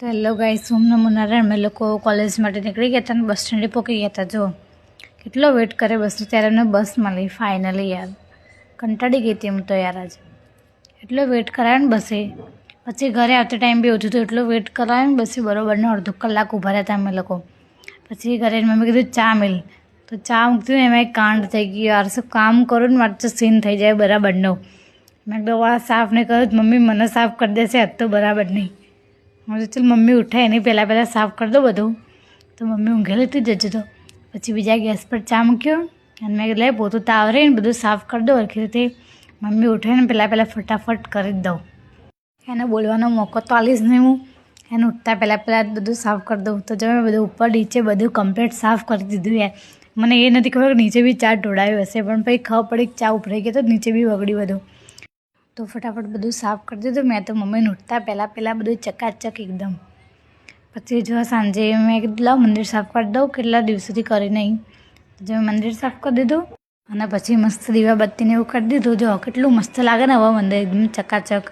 તો hello guys, ઓમ નમો નારાયણ. અમે લોકો કોલેજ માટે નીકળી ગયા હતા અને બસ સ્ટેન્ડે પહોંચી ગયા હતા. જો કેટલો વેટ કરે બસનો, ત્યારે અમને બસ મળી ફાઇનલી. યાર કંટાળી ગઈ હતી હું તો યાર. આજે એટલો વેટ કરાયો ને બસે. પછી ઘરે આવતા ટાઈમ બી ઓછું હતું, એટલો વેટ કરાયો ને બસે બરોબરનો અડધો કલાક ઊભા રહ્યા હતા અમે લોકો. પછી ઘરે મમ્મી કીધું ચા મિલ, તો ચા મૂકતી ને એમાં એક કાંડ થઈ ગયો યાર. શું કામ કરું ને મારે તો સીન થઈ જાય બરાબરનો. મેં કીધું આ સાફ નહીં કર્યું, મમ્મી મને સાફ કરી દેશે આજ તો બરાબર નહીં. હું તો ચાલ મમ્મી ઉઠાય એની પહેલાં સાફ કરી દો બધું. તો મમ્મી ઊંઘેલી હતી જજો. તો પછી બીજા ગેસ પર ચા મૂક્યો અને મેં કીધું પોતું તો આવરે ને બધું સાફ કરી દો સરખી રીતે. મમ્મી ઉઠે ને પહેલાં ફટાફટ કરી જ દઉં. એને બોલવાનો મોકો તો આલીશ નહીં હું. એને ઉઠતા પહેલાં બધું સાફ કરી દઉં. તો જો મેં બધું ઉપર નીચે બધું કમ્પ્લીટ સાફ કરી દીધું યાર. મને એ નથી ખબર કે નીચે બી ચા ઢોળાયું હશે, પણ પછી ખબર પડી કે ચા ઉભરાઈ ગઈ તો નીચે બી વગડી બધું. તો ફટાફટ બધું સાફ કરી દીધું મેં તો. મમ્મીને ઉઠતા પહેલાં બધું ચકાચક એકદમ. પછી જો સાંજે મેં કીધું લાવ મંદિર સાફ કરી દઉં, કેટલા દિવસોથી કરી નહીં. જો મેં મંદિર સાફ કરી દીધું અને પછી મસ્ત દીવાબત્તીને એવું કરી દીધું. જો કેટલું મસ્ત લાગે ને હવે મંદિર એકદમ ચકાચક.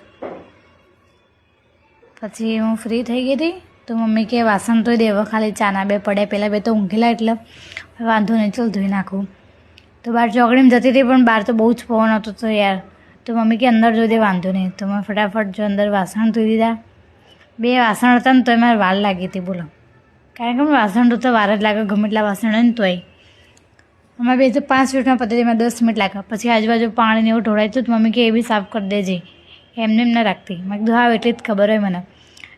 પછી હું ફ્રી થઈ ગઈ હતી તો મમ્મી કે વાસણ ધોઈ દે હવે, ખાલી ચાના બે પડ્યા, પહેલાં બે તો ઊંઘેલા એટલે વાંધો નહીં, ચાલ ધોઈ નાખું. તો બહાર ચોકડીમાં જતી હતી પણ બહાર તો બહુ જ પવન હતો તો યાર. તો મમ્મી કે અંદર જોઈ દે વાંધો નહીં. તો મેં ફટાફટ જો અંદર વાસણ ધોઈ દીધા. બે વાસણ હતા ને તો મારે વાર લાગી હતી બોલો. કારણ કે વાસણ ધોતા વાર જ લાગે, ગમે એટલા વાસણ હોય ને તોય. અમે બે તો 5 મિનિટમાં પતી, એમાં 10 મિનિટ લાગ્યા. પછી આજુબાજુ પાણીને એવું ઢોળાયું હતું તો મમ્મી કે એ બી સાફ કરી દેજે, એમને એમ ન રાખતી. મેં કીધું હા એટલી જ ખબર હોય મને.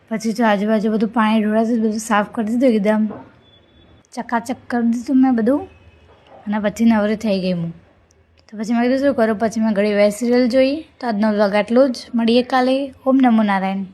પછી જો આજુબાજુ બધું પાણી ઢોળાતું બધું સાફ કરી દીધું, એકદમ ચકાચક કરી દીધું મેં બધું. અને પછી નવરી થઈ ગઈ હું. તો પછી મેં કીધું શું કરું. પછી મેં ઘડી વેબ સિરિયલ જોઈ. તો આજનો વ્લોગ આટલું જ. મળીએ કાલે. ઓમ નમો નારાયણ.